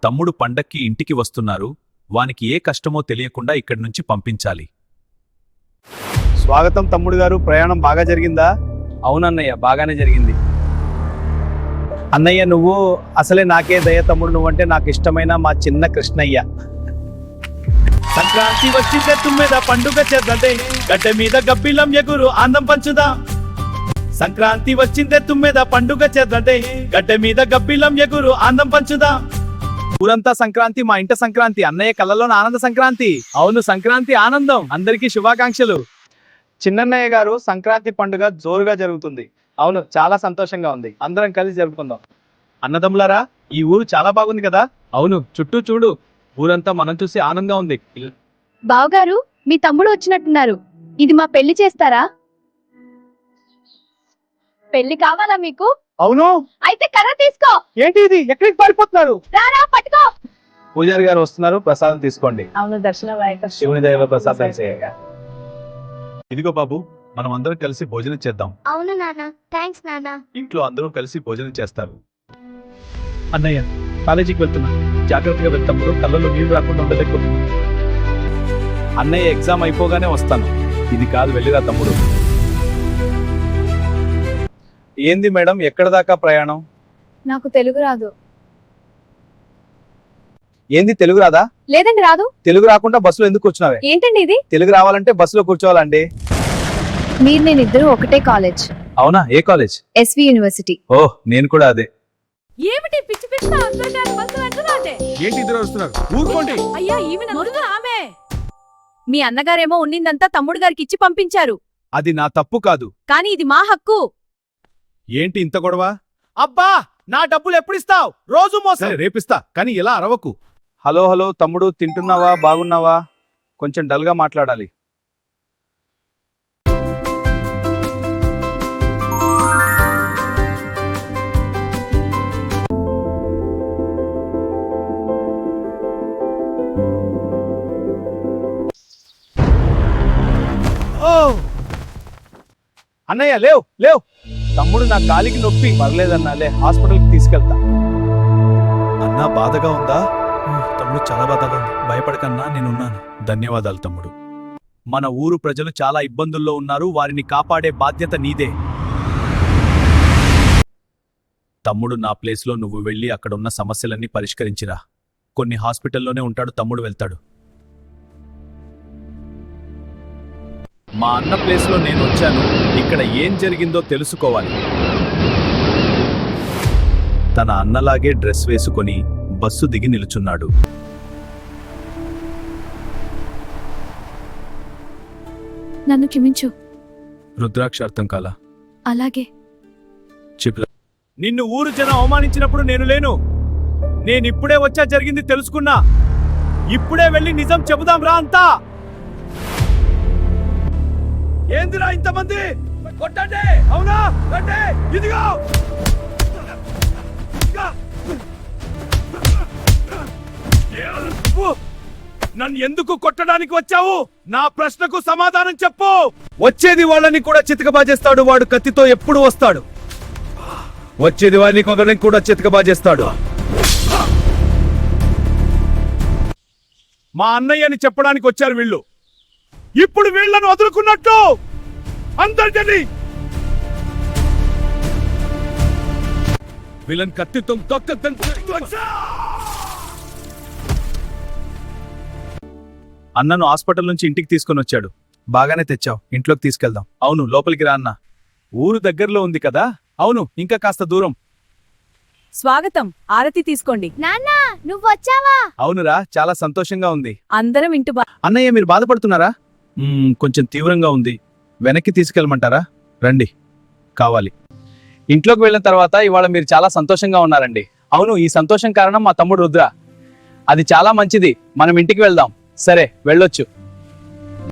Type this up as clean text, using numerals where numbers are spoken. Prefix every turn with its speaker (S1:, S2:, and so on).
S1: తమ్ముడు పండక్కి ఇంటికి వస్తున్నారు. వానికి ఏ కష్టమో తెలియకుండా ఇక్కడి నుంచి పంపించాలి.
S2: స్వాగతం తమ్ముడు గారు. ప్రయాణం బాగా జరిగిందా?
S3: అవునన్నయ్య, బాగానే జరిగింది.
S2: అన్నయ్య నువ్వు అసలే నాకే దయ తమ్ముడు. నువ్వంటే నాకు ఇష్టమైన మా చిన్న కృష్ణయ్య. సంక్రాంతి వచ్చిందే తుమ్మెద పండుగ చేద్దంటే గడ్డ మీద గబ్బిలం ఎగురు ఆనందం పంచుదా. సంక్రాంతి వచ్చిందే తుమ్మెద పండుగ చేద్దంటే గడ్డ మీద గబ్బిలం ఎగురు ఆనందం పంచుదా. ఊరంతా సంక్రాంతి, మా ఇంట సంక్రాంతి, అన్నయ్య కళ్ళలోని ఆనంద సంక్రాంతి. అవును, సంక్రాంతి ఆనందం. అందరికీ శుభాకాంక్షలు. చిన్నన్నయ్య గారు, సంక్రాంతి పండుగ జోరుగా జరుగుతుంది. అవును, చాలా సంతోషంగా ఉంది. అందరం కలిసి జరుపుకుందాం. అన్నదమ్ములారా, ఈ ఊరు చాలా బాగుంది కదా?
S3: అవును, చుట్టూ చూడు, ఊరంతా మనం చూసి ఆనందంగా ఉంది.
S4: బావగారు, మీ తమ్ముడు వచ్చినట్టున్నారు. ఇది మా పెళ్లి చేస్తారా? పెళ్లి కావాలా మీకు?
S2: అవును.
S4: అయితే కర్ర తీసుకో.
S2: ఏంటి ఇది? ఎక్కడికి పారిపోతున్నారు?
S4: రారా, పట్టుకో.
S2: పూజారి గారు వస్తున్నారు, ప్రసాదం తీసుకోండి.
S4: అవును, దర్శనం
S2: శివుని దైవ ప్రసాదం చేయగా.
S1: ఇదిగో బాబు, మనం అందరం కలిసి భోజనం చేద్దాం.
S5: అవును నాన్న, థ్యాంక్స్ నాన్న.
S1: ఇంట్లో అందరూ కలిసి భోజనం చేస్తారు.
S2: అన్నయ్య, కాలేజీకి వెళ్తున్నా, జాగ్రత్తగా వెళ్తాము. కళ్ళలో నీళ్లు రాకుండా ఉండలేకు. అన్నయ్య, ఎగ్జామ్ అయిపోగానే వస్తాను.
S1: ఇది కాదు, వెళ్ళిరా తమ్ముడు.
S2: ఏంది మేడం, ఎక్కడ దాకా ప్రయాణం?
S4: నాకు తెలుగు రాదు.
S2: ఏంది, తెలుగు రాదా?
S4: లేదండి, రాదు.
S2: తెలుగు రాకుండా బస్సులో ఎందుకు కూర్చున్నావే?
S4: ఏంటండి ఇది?
S2: తెలుగు రావాలంటే బస్సులో కూర్చోవాలండి.
S4: మీరు నేను ఇద్దరు ఒకటే కాలేజ్.
S2: అవునా? ఏ కాలేజ్?
S4: SV university.
S2: ఓ, నేను కూడా అదే.
S6: ఏమిటి పిచ్చి పిచ్చి అర్థాలు బస్సు వెంటరాదే?
S1: ఏంటి ఇద్దరు వస్తున్నారు? ఊరుకోండి.
S6: అయ్యా, ఈమె ముందు ఆమె.
S4: మీ అన్నగారేమో ఉన్నిందంతా తమ్ముడు గారికి ఇచ్చి పంపించారు.
S2: అది నా తప్పు కాదు.
S4: కానీ ఇది మా హక్కు.
S1: ఏంటి ఇంత గొడవ?
S2: అబ్బా, నా డబ్బులు ఎప్పుడు ఇస్తావు? రోజు మోసం.
S1: సరే, రేపిస్తా, కానీ ఇలా అరవకు.
S2: హలో హలో తమ్ముడు, తింటున్నావా? బాగున్నావా? కొంచెం డల్గా మాట్లాడాలి. ఓ అన్నయ్య, లేవు లేవు. తమ్ముడు, నా కాలికి నొప్పి. పర్లేదన్నా, లే, హాస్పిటల్కి తీసుకెళ్తా.
S1: అన్నా, బాధగా ఉందా? తమ్ముడు, చాలా బాధగా ఉంది. భయపడకన్నా, నేనున్నాను. ధన్యవాదాలు తమ్ముడు. మన ఊరు ప్రజలు చాలా ఇబ్బందుల్లో ఉన్నారు. వారిని కాపాడే బాధ్యత నీదే. తమ్ముడు, నా ప్లేస్లో నువ్వు వెళ్ళి అక్కడున్న సమస్యలన్నీ పరిష్కరించిరా. కొన్ని హాస్పిటల్లోనే ఉంటాడు, తమ్ముడు వెళ్తాడు. మా అన్న ప్లేస్లో నేను వచ్చాను. ఇక్కడ ఏం జరిగిందో తెలుసుకోవాలి. తన అన్నలాగే డ్రెస్ వేసుకొని బస్సు దిగి నిలుచున్నాడు.
S4: నన్ను క్షమించు.
S1: రుద్రాక్ష అర్థం కాలా?
S4: అలాగే.
S1: చెప్పు.
S2: నిన్ను ఊరు జనం అవమానించినప్పుడు నేను లేను. నేనిప్పుడే వచ్చా, జరిగింది తెలుసుకున్నా. ఇప్పుడే వెళ్ళి నిజం చెబుదాం రా అంతా. ఏందిరా ఇంతమంది? కొట్టండి. అవునా? రండి, ఇదిగో. నన్ను ఎందుకు కొట్టడానికి వచ్చావు? నా ప్రశ్నకు సమాధానం చెప్పు. వచ్చేది వాళ్ళని కూడా చితకబాజేస్తాడు వాడు. కత్తితో ఎప్పుడు వస్తాడు. వచ్చేది వారిని కొందరిని కూడా చితకబాజేస్తాడు. మా అన్నయ్యని చెప్పడానికి వచ్చారు వీళ్ళు. ఇప్పుడు వీళ్ళను వదులుకున్నట్టు అందరినీ వీళ్ళని కత్తితో అన్నను హాస్పిటల్ నుంచి ఇంటికి తీసుకొని వచ్చాడు. బాగానే తెచ్చావు, ఇంట్లోకి తీసుకెళ్దాం. అవును, లోపలికి రా అన్న. ఊరు దగ్గరలో ఉంది కదా? అవును, ఇంకా కాస్త దూరం.
S6: స్వాగతం, ఆరతి తీసుకోండి.
S5: నాన్న, నువ్వు వచ్చావా?
S2: అవునురా, చాలా సంతోషంగా ఉంది.
S6: అందరం ఇంటి
S2: అన్నయ్య, మీరు బాధపడుతున్నారా? కొంచెం తీవ్రంగా ఉంది. వెనక్కి తీసుకెళ్ళమంటారా? రండి. కావాలి. ఇంట్లోకి వెళ్ళిన తర్వాత ఇవాళ మీరు చాలా సంతోషంగా ఉన్నారండి. అవును, ఈ సంతోషం కారణం మా తమ్ముడు రుద్ర. అది చాలా మంచిది. మనం ఇంటికి వెళ్దాం. సరే, వెళ్ళొచ్చు.